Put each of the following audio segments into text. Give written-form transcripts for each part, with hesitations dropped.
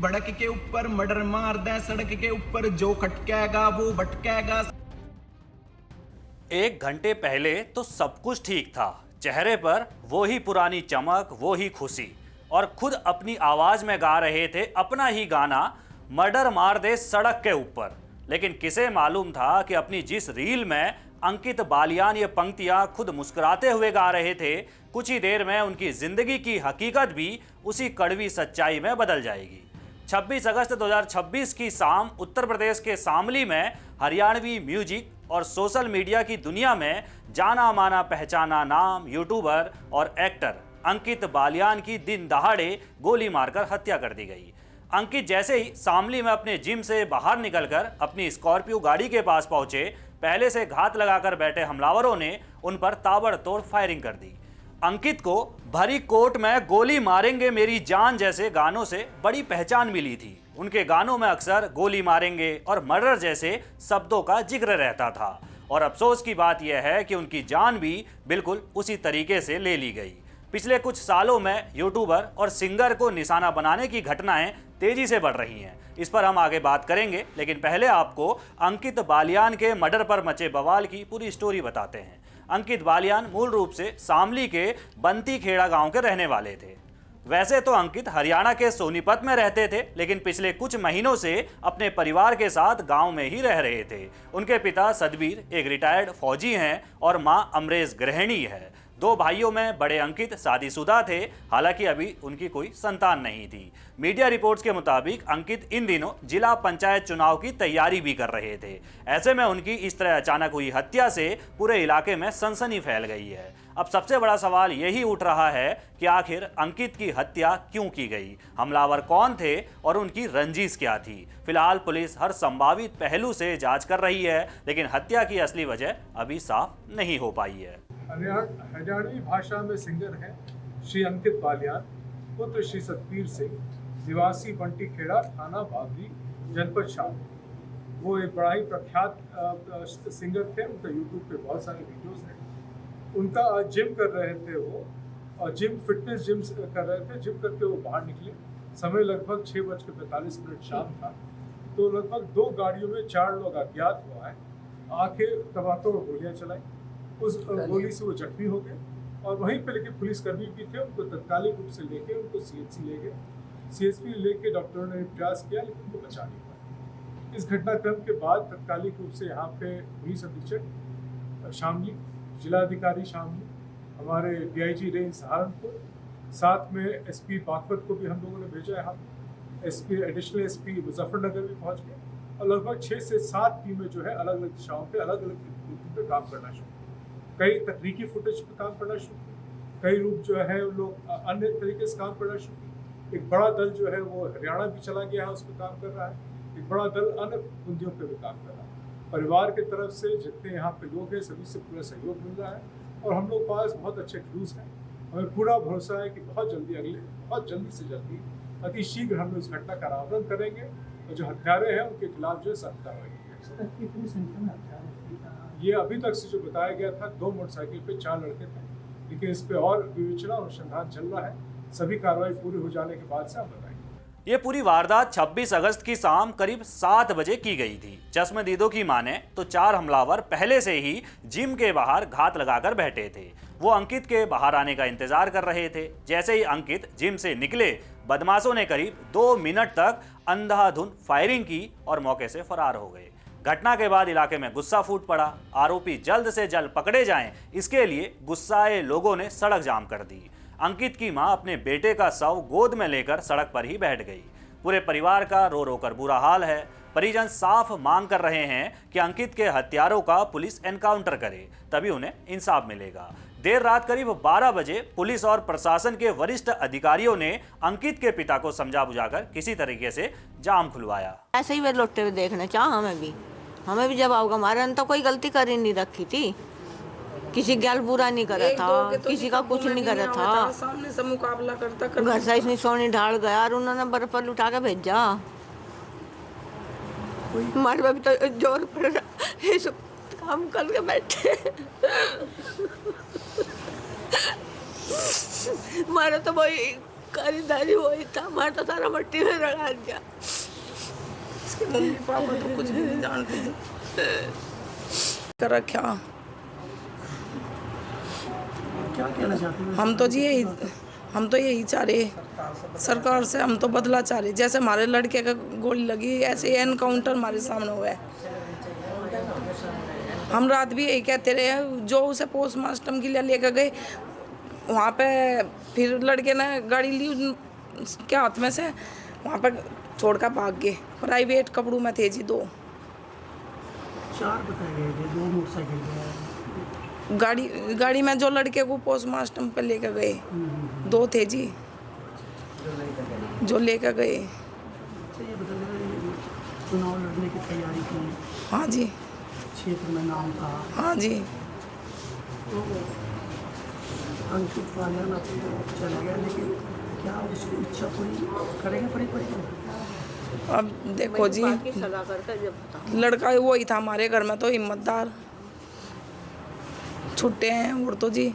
भड़क के ऊपर मर्डर मार दे सड़क के ऊपर, जो खटकेगा वो भटकेगा। 1 घंटे पहले तो सब कुछ ठीक था, चेहरे पर वो ही पुरानी चमक, वो ही खुशी, और खुद अपनी आवाज में गा रहे थे अपना ही गाना मर्डर मार दे सड़क के ऊपर। लेकिन किसे मालूम था कि अपनी जिस रील में अंकित बालियान ये पंक्तियां खुद मुस्कुराते हुए गा रहे थे, कुछ ही देर में उनकी जिंदगी की हकीकत भी उसी कड़वी सच्चाई में बदल जाएगी। 26 अगस्त 2026 की शाम उत्तर प्रदेश के शामली में हरियाणवी म्यूजिक और सोशल मीडिया की दुनिया में जाना माना पहचाना नाम यूट्यूबर और एक्टर अंकित बालियान की दिन दहाड़े गोली मारकर हत्या कर दी गई। अंकित जैसे ही शामली में अपने जिम से बाहर निकलकर अपनी स्कॉर्पियो गाड़ी के पास पहुंचे, पहले से घात लगाकर बैठे हमलावरों ने उन पर ताबड़तोड़ फायरिंग कर दी। अंकित को भरी कोर्ट में गोली मारेंगे मेरी जान जैसे गानों से बड़ी पहचान मिली थी। उनके गानों में अक्सर गोली मारेंगे और मर्डर जैसे शब्दों का जिक्र रहता था, और अफसोस की बात यह है कि उनकी जान भी बिल्कुल उसी तरीके से ले ली गई। पिछले कुछ सालों में यूट्यूबर और सिंगर को निशाना बनाने की घटनाएं तेजी से बढ़ रही हैं। इस पर हम आगे बात करेंगे, लेकिन पहले आपको अंकित बालियान के मर्डर पर मचे बवाल की पूरी स्टोरी बताते हैं। अंकित बालियान मूल रूप से शामली के बंती खेड़ा गांव के रहने वाले थे। वैसे तो अंकित हरियाणा के सोनीपत में रहते थे, लेकिन पिछले कुछ महीनों से अपने परिवार के साथ गांव में ही रह रहे थे। उनके पिता सदबीर एक रिटायर्ड फौजी हैं और मां अमरेश गृहिणी है। 2 भाइयों में बड़े अंकित शादीशुदा थे, हालांकि अभी उनकी कोई संतान नहीं थी। मीडिया रिपोर्ट्स के मुताबिक अंकित इन दिनों जिला पंचायत चुनाव की तैयारी भी कर रहे थे। ऐसे में उनकी इस तरह अचानक हुई हत्या से पूरे इलाके में सनसनी फैल गई है। अब सबसे बड़ा सवाल यही उठ रहा है कि आखिर अंकित की हत्या क्यों की गई, हमलावर कौन थे और उनकी रंजिश क्या थी। फिलहाल पुलिस हर संभावित पहलू से जांच कर रही है, लेकिन हत्या की असली वजह अभी साफ नहीं हो पाई है। हरियाणवी भाषा में सिंगर हैं श्री अंकित बालियान, पुत्र श्री सतबीर सिंह, निवासी बंटी खेड़ा, थाना बाबरी, जनपद शामली। वो एक बड़ा ही प्रख्यात सिंगर थे। उनका यूट्यूब पे बहुत सारे वीडियोस हैं। उनका जिम कर रहे थे वो, और फिटनेस जिम कर रहे थे। जिम करके वो बाहर निकले, समय लगभग 6:45 शाम था। तो लगभग 2 गाड़ियों में 4 लोग अज्ञात हुआ है आके तबातोड़ गोलियां चलाई। उस गोली से वो जख्मी हो गए, और वहीं पे लेके पुलिसकर्मी भी थे। उनको तत्कालिक रूप से लेके उनको CHC ले गए। CHP लेके डॉक्टरों ने प्रयास किया, लेकिन उनको बचा नहीं पाया। इस घटनाक्रम के बाद तत्कालिक रूप से यहाँ पे पुलिस अधीक्षक शामली, जिलाधिकारी शामली, हमारे DIG रेंज सहारनपुर, साथ में SP बागपत को भी हम लोगों ने भेजा यहाँ पे। एडिशनल SP मुजफ्फरनगर भी पहुँच गए, और लगभग 6 से 7 टीमें जो है अलग अलग दिशाओं पे अलग अलग पे काम करना शुरू। कई तकनीकी फुटेज पर काम करना शुरू, कई रूप जो है वो लोग अन्य तरीके से काम करना शुरू। एक बड़ा दल जो है वो हरियाणा भी चला गया है, उस पर काम कर रहा है। एक बड़ा दल अन्य बंदियों पर भी काम कर रहा है। परिवार की तरफ से जितने यहाँ पे लोग हैं सभी से पूरा सहयोग मिल रहा है, और हम लोग पास बहुत अच्छे क्रूज हैं। हमें पूरा भरोसा है कि बहुत जल्दी से जल्दी अति शीघ्र हम इस घटना का अनावरण करेंगे, और जो हत्यारे हैं उनके खिलाफ जो है सख्त कार्रवाई की। ये अभी तक से जो बताया गया था, 2 मोटरसाइकिल पे 4 लड़के थे, लेकिन इस पे और विवेचना और अनुसंधान चल रहा है। सभी कार्रवाई पूरी हो जाने के बाद से आप बताएंगे। ये पूरी वारदात 26 अगस्त की शाम करीब 7 बजे की गई थी। चश्मदीदों की माने तो 4 हमलावर पहले से ही जिम के बाहर घात लगाकर बैठे थे। वो अंकित के बाहर आने का इंतजार कर रहे थे। जैसे ही अंकित जिम से निकले, बदमाशों ने करीब 2 मिनट तक अंधाधुंध फायरिंग की और मौके से फरार हो गए। घटना के बाद इलाके में गुस्सा फूट पड़ा। आरोपी जल्द से जल्द पकड़े जाएं, इसके लिए गुस्साए लोगों ने सड़क जाम कर दी। अंकित की मां अपने बेटे का शव गोद में लेकर सड़क पर ही बैठ गई। पूरे परिवार का रो रो कर बुरा हाल है। परिजन साफ मांग कर रहे हैं कि अंकित के हत्यारों का पुलिस एनकाउंटर करे, तभी उन्हें इंसाफ मिलेगा। देर रात करीब 12 बजे पुलिस और प्रशासन के वरिष्ठ अधिकारियों ने अंकित के पिता को समझा बुझाकर किसी तरीके से जाम खुलवाया। ऐसे ही वे लौटते हुए देखना चाह, हमें भी जब आओगे, हमारे ने तो कोई गलती कर ही नहीं रखी थी। किसी गैल बुरा नहीं करा था, किसी का कुछ नहीं करा था। सामने से मुकाबला करता घर से इतनी सोनी ढाल गया और उन्होंने बर्फ पर उठा के भेजा। हमारे पे भी तो जोर पड़ रहा, ये सब काम करके बैठे। हमारा तो वही खरीदारी वही था, हमारा तो सारा मट्टी में रड़ा दिया। इसके मम्मी पापा तो कुछ भी नहीं जानते थे। कर रखा। क्या कहना चाहते हैं? हम तो यही चाह रहे सरकार से, हम तो बदला चाह रहे। जैसे हमारे लड़के का गोली लगी, ऐसे एनकाउंटर हमारे सामने हुआ है। हम रात भी यही कहते रहे, जो उसे पोस्टमार्टम के लिए लेकर गए वहाँ पे, फिर लड़के ने गाड़ी ली उसके हाथ में से, वहाँ पे छोड़कर भाग गए। प्राइवेट कपड़ों में थे जी 2 4 बताए गए थे, 2 मोटरसाइकिल पे। गाड़ी में जो लड़के को पोस्टमार्टम पे लेकर गए 2 थे जी, जो लेकर गए। अच्छा, ये बता दें, चुनाव लड़ने की तैयारी की? हाँ जी, क्षेत्र में नाम था? हाँ जी। तो अंकित पालियान अब चला गया, लेकिन क्या उसकी इच्छा पूरी करेगा? पड़ेगा। अब देखो जी, लड़का वही था हमारे घर में, तो हिम्मतदार छुट्टे हैं और तो जी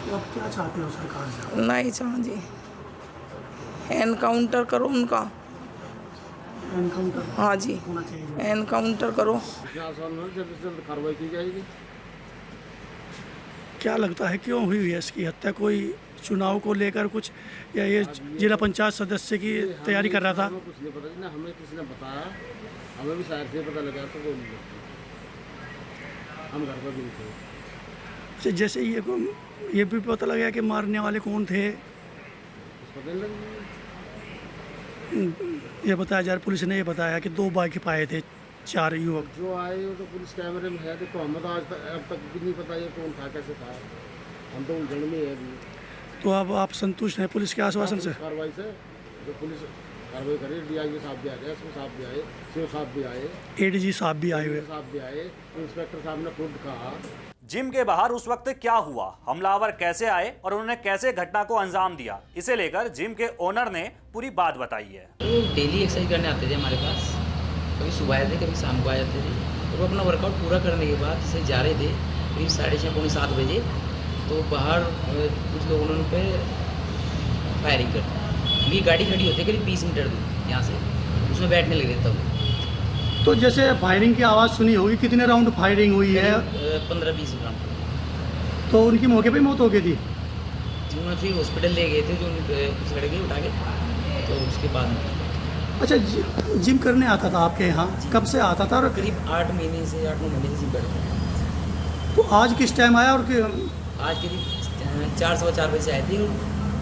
अब क्या चाहते हो सरकार से? नहीं चाह जी, एनकाउंटर करो उनका। एनकाउंटर हाँ जी, होना चाहिए। एनकाउंटर करो। कार्रवाई की जाएगी। क्या लगता है क्यों हुई है इसकी हत्या? कोई चुनाव को लेकर कुछ, या ये जिला पंचायत सदस्य की तैयारी कर रहा था? हमें कुछ नहीं पता जी, ना हमें किसी ने बताया, हमें भी शायद से पता लगा तो हम घर पर भी नहीं थे। अच्छा, जैसे ये भी पता लगा कि मारने वाले कौन थे? पता नहीं लगा। ये बताया जा रहा, पुलिस ने ये बताया कि 2 बाइक पाए थे, 4 युवक। जो आए वो तो पुलिस कैमरे में है, देखो हमें तो अब तक भी नहीं पता ये कौन था, कैसे था। हम तो उलझन में है अभी। तो अब आप संतुष्ट हैं पुलिस के आश्वासन से? कार्रवाई से जो पुलिस कार्रवाई करी, DIG साहब भी आ गए, एसपी साहब भी आए, CO साहब भी आए, ADG साहब भी आए हुए। साहब भी आए, इंस्पेक्टर साहब ने खुद कहा। जिम के बाहर उस वक्त क्या हुआ, हमलावर कैसे आए और उन्होंने कैसे घटना को अंजाम दिया, इसे लेकर जिम के ओनर ने पूरी बात बताई है। वो डेली एक्सरसाइज करने आते थे हमारे पास, कभी सुबह आए थे, कभी शाम को आ जाते थे। और वो अपना वर्कआउट पूरा करने के बाद जैसे जा रहे थे करीब 6:30 पौने 7 बजे, तो बाहर कुछ लोगों ने उन पर फायरिंग कर दी। ये गाड़ी खड़ी होती है करीब 20 मीटर दूर यहाँ से, उसमें बैठने लगे तब। तो जैसे फायरिंग की आवाज़ सुनी होगी, कितने राउंड फायरिंग हुई है? 15-20 राउंड। तो उनकी मौके पे मौत हो गई थी? जिन्होंने फिर हॉस्पिटल ले गए थे, जो कुछ लड़के उठा के, तो उसके बाद। अच्छा, जिम करने आता था आपके यहाँ? कब से आता था? और करीब 8 महीने से 8-9 महीने से जिम करते हैं। तो आज किस टाइम आया? और आज करीब 4-4 बजे आए थे और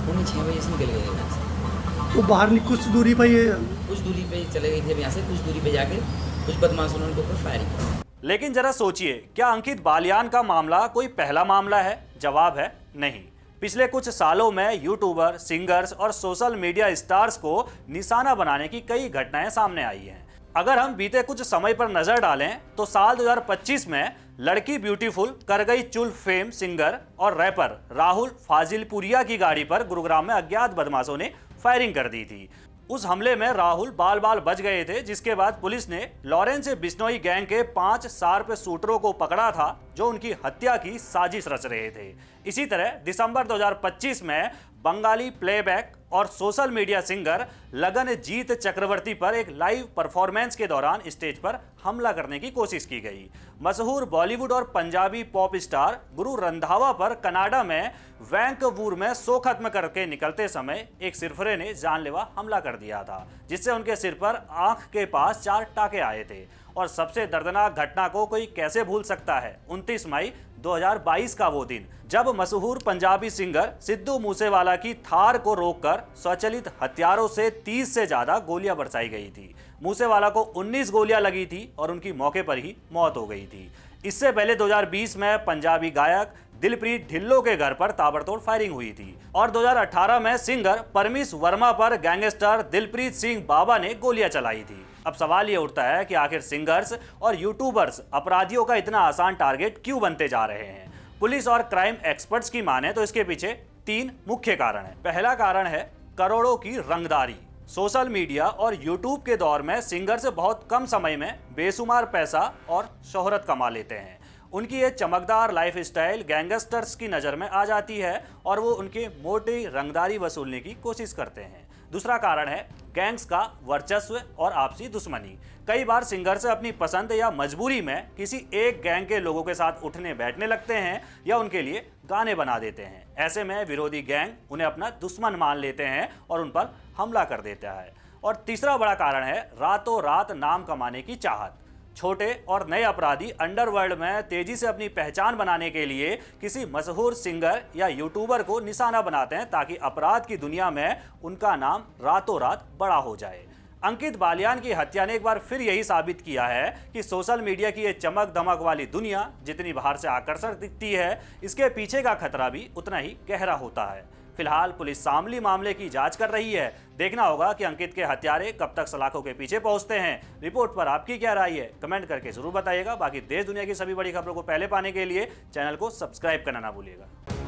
5:45 बजे से निकल गए यहाँ से। तो बाहर कुछ दूरी पर ये कुछ दूरी पे चले गए थे यहाँ से, कुछ दूरी पे जाके कुछ बदमाशों ने उनके ऊपर फायरिंग की। लेकिन जरा सोचिए, क्या अंकित बालियान का मामला कोई पहला मामला है? जवाब है नहीं। पिछले कुछ सालों में यूट्यूबर, सिंगर्स और सोशल मीडिया स्टार्स को निशाना बनाने की कई घटनाएं सामने आई हैं। अगर हम बीते कुछ समय पर नजर डालें तो साल 2025 में लड़की ब्यूटीफुल कर गई चुल फेम सिंगर और रैपर राहुल फाजिलपुरिया की गाड़ी पर गुरुग्राम में अज्ञात बदमाशों ने फायरिंग कर दी थी। उस हमले में राहुल बाल बाल बच गए थे, जिसके बाद पुलिस ने लॉरेंस बिश्नोई गैंग के 5 शार्प शूटरों को पकड़ा था जो उनकी हत्या की साजिश रच रहे थे। इसी तरह दिसंबर 2025 में बंगाली प्लेबैक और सोशल मीडिया सिंगर लगनजीत चक्रवर्ती पर एक लाइव परफॉर्मेंस के दौरान स्टेज पर हमला करने की कोशिश की गई। मशहूर बॉलीवुड और पंजाबी पॉप स्टार गुरु रंधावा पर कनाडा में वैंकूवर में शो खत्म करके निकलते समय एक सिरफरे ने जानलेवा हमला कर दिया था, जिससे उनके सिर पर आंख के पास 4 टाके आए थे। और सबसे दर्दनाक घटना को कोई कैसे भूल सकता है, 29 मई 2022 का वो दिन जब मशहूर पंजाबी सिंगर सिद्धू मूसेवाला की थार को रोककर स्वचालित हथियारों से 30 से ज्यादा गोलियां बरसाई गई थी। मूसेवाला को 19 गोलियां लगी थी और उनकी मौके पर ही मौत हो गई थी। इससे पहले 2020 में पंजाबी गायक दिलप्रीत ढिल्लों के घर पर ताबड़तोड़ फायरिंग हुई थी और 2018 में सिंगर परमीश वर्मा पर गैंगस्टर दिलप्रीत सिंह बाबा ने गोलियां चलाई थी। अब सवाल ये उठता है कि आखिर सिंगर्स और यूट्यूबर्स अपराधियों का इतना आसान टारगेट क्यों बनते जा रहे हैं? पुलिस और क्राइम एक्सपर्ट्स की माने तो इसके पीछे 3 मुख्य कारण हैं। पहला कारण है करोड़ों की रंगदारी। सोशल मीडिया और यूट्यूब के दौर में सिंगर से बहुत कम समय में बेशुमार पैसा और शोहरत कमा लेते हैं। उनकी ये चमकदार लाइफस्टाइल गैंगस्टर्स की नज़र में आ जाती है और वो उनकी मोटी रंगदारी वसूलने की कोशिश करते हैं। दूसरा कारण है गैंग्स का वर्चस्व और आपसी दुश्मनी। कई बार सिंगर से अपनी पसंद या मजबूरी में किसी एक गैंग के लोगों के साथ उठने बैठने लगते हैं या उनके लिए गाने बना देते हैं। ऐसे में विरोधी गैंग उन्हें अपना दुश्मन मान लेते हैं और उन पर हमला कर देता है। और तीसरा बड़ा कारण है रातों रात नाम कमाने की चाहत। छोटे और नए अपराधी अंडरवर्ल्ड में तेजी से अपनी पहचान बनाने के लिए किसी मशहूर सिंगर या यूट्यूबर को निशाना बनाते हैं ताकि अपराध की दुनिया में उनका नाम रातों रात बड़ा हो जाए। अंकित बालियान की हत्या ने एक बार फिर यही साबित किया है कि सोशल मीडिया की ये चमक दमक वाली दुनिया जितनी बाहर से आकर्षक दिखती है, इसके पीछे का खतरा भी उतना ही गहरा होता है। फिलहाल पुलिस शामली मामले की जांच कर रही है। देखना होगा कि अंकित के हत्यारे कब तक सलाखों के पीछे पहुंचते हैं। रिपोर्ट पर आपकी क्या राय है, कमेंट करके जरूर बताइएगा। बाकी देश दुनिया की सभी बड़ी खबरों को पहले पाने के लिए चैनल को सब्सक्राइब करना ना भूलिएगा।